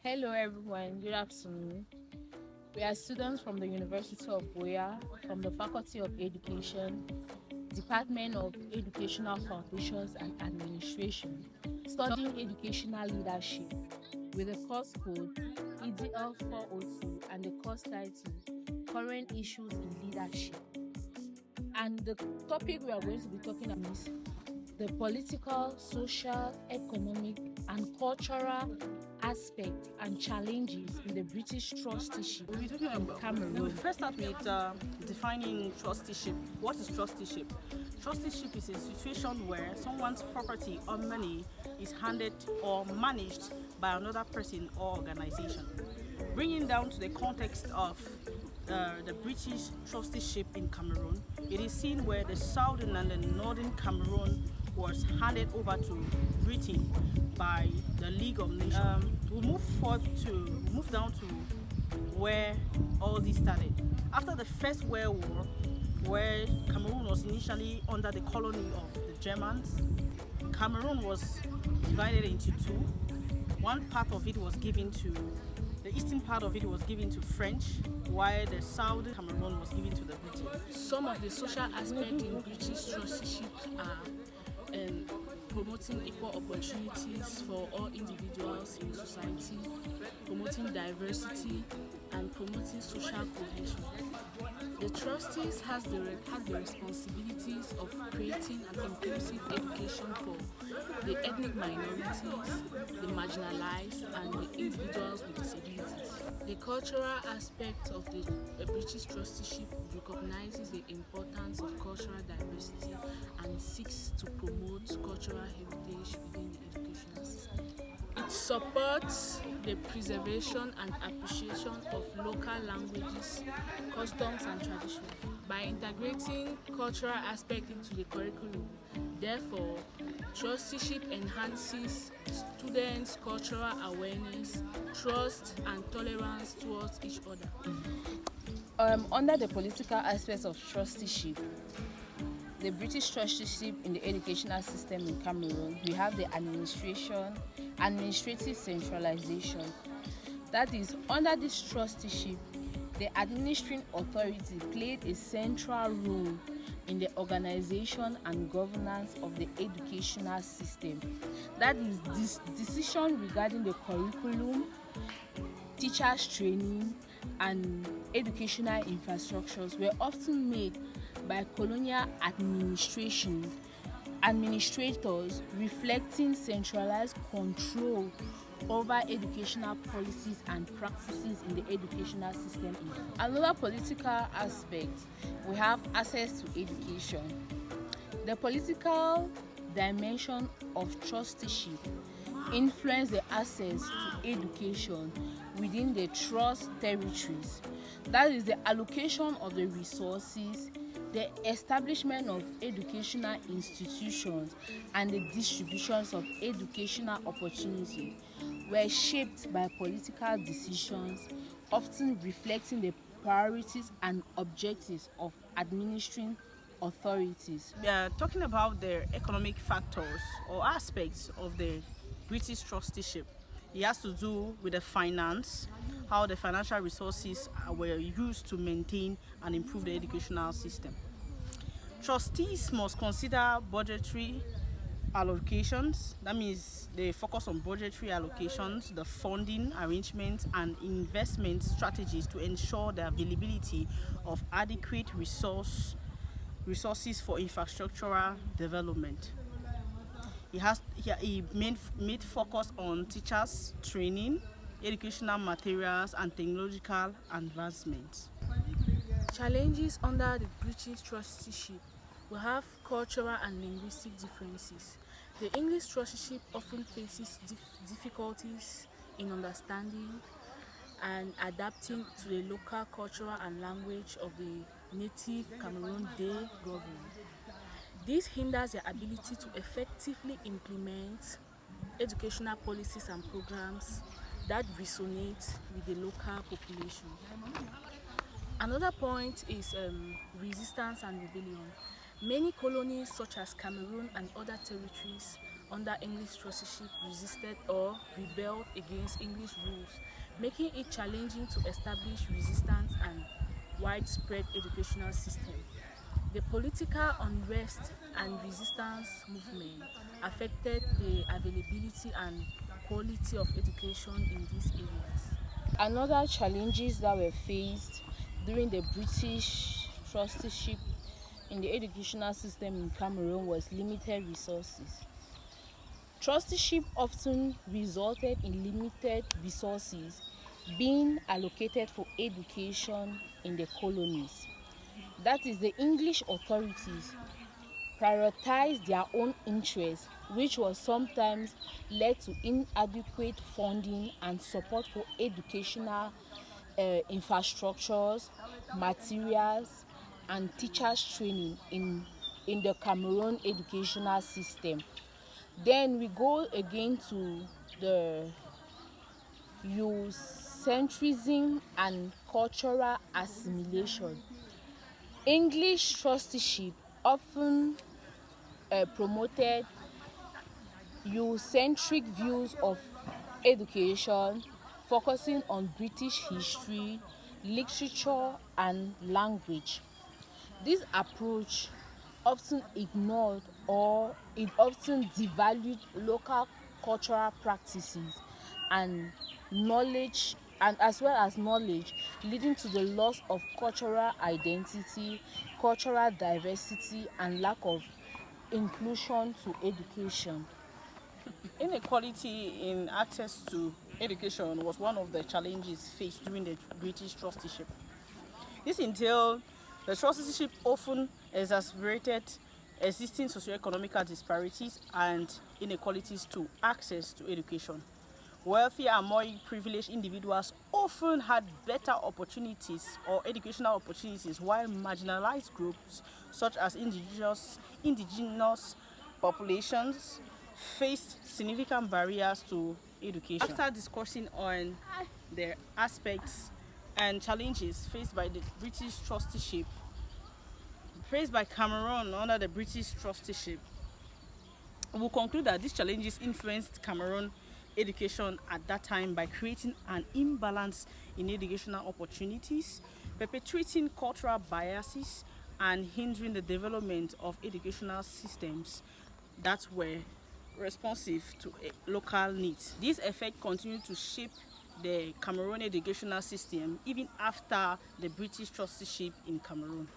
Hello everyone, good afternoon. We are students from the University of Boya, from the Faculty of Education, Department of Educational Foundations and Administration, studying educational leadership with the course code EDL 402 and the course title Current Issues in Leadership. And the topic we are going to be talking about is the political, social, economic, and cultural aspects and challenges in the British trusteeship We'll be talking in about. Cameroon. We'll first start with defining trusteeship. What is trusteeship? Trusteeship is a situation where someone's property or money is handed or managed by another person or organization. Bringing down to the context of the British trusteeship in Cameroon, it is seen where the southern and the northern Cameroon was handed over to Britain by the League of Nations. We'll move down to where all this started. After the First World War, where Cameroon was initially under the colony of the Germans, Cameroon was divided into two. One part of it was given to the eastern part of it was given to French, while the southern Cameroon was given to the British. Some of the social aspects in British trusteeship are promoting equal opportunities for all individuals in the society, promoting diversity, and promoting social cohesion. The trustees has the responsibilities of creating an inclusive education for the ethnic minorities, the marginalized, and the individuals with disabilities. The cultural aspect of the British trusteeship recognizes the importance of cultural diversity and seeks to promote cultural heritage within the educational system. It supports the preservation and appreciation of local languages, customs, and traditions by integrating cultural aspects into the curriculum. Therefore, trusteeship enhances students' cultural awareness, trust, and tolerance towards each other. Under the political aspects of trusteeship, the British trusteeship in the educational system in Cameroon, we have the administrative centralization. That is, under this trusteeship, the administering authority played a central role in the organization and governance of the educational system. That is, this decision regarding the curriculum, teachers' training, and educational infrastructures were often made by colonial administrators, reflecting centralized control over educational policies and practices in the educational system. Another political aspect, we have access to education. The political dimension of trusteeship influence the access to education within the trust territories. That is the allocation of the resources, the establishment of educational institutions, and the distributions of educational opportunities were shaped by political decisions, often reflecting the priorities and objectives of administering authorities. We are talking about the economic factors or aspects of the British trusteeship. It has to do with the finance, how the financial resources were used to maintain and improve the educational system. Trustees must consider budgetary allocations. That means they focus on budgetary allocations, the funding arrangements, and investment strategies to ensure the availability of adequate resources for infrastructural development. He made focus on teachers' training, educational materials, and technological advancements. Challenges under the British trusteeship will have cultural and linguistic differences. The English trusteeship often faces difficulties in understanding and adapting to the local cultural and language of the native Cameroon they govern. This hinders their ability to effectively implement educational policies and programs that resonate with the local population. Another point is resistance and rebellion. Many colonies such as Cameroon and other territories under English trusteeship resisted or rebelled against English rules, making it challenging to establish resistance and widespread educational system. The political unrest and resistance movement affected the availability and quality of education in these areas. Another challenges that were faced during the British trusteeship in the educational system in Cameroon was limited resources. Trusteeship often resulted in limited resources being allocated for education in the colonies. That is, the English authorities prioritized their own interests, which was sometimes led to inadequate funding and support for educational infrastructures, materials, and teachers training in the Cameroon educational system. Then we go again to the Eurocentrism and cultural assimilation. English trusteeship often promoted Eurocentric views of education, focusing on British history, literature, and language. This approach often ignored or it often devalued local cultural practices and knowledge and as well as knowledge, leading to the loss of cultural identity, cultural diversity, and lack of inclusion to education. Inequality in access to education was one of the challenges faced during the British trusteeship. This entailed the trusteeship often exacerbated existing socioeconomic disparities and inequalities to access to education. Wealthier and more privileged individuals often had better opportunities or educational opportunities, while marginalized groups such as indigenous populations faced significant barriers to education. After discussing on the aspects and challenges faced by the British trusteeship, faced by Cameroon under the British trusteeship, we'll conclude that these challenges influenced Cameroon education at that time by creating an imbalance in educational opportunities, perpetuating cultural biases, and hindering the development of educational systems that were responsive to local needs. This effect continued to shape the Cameroon educational system even after the British trusteeship in Cameroon.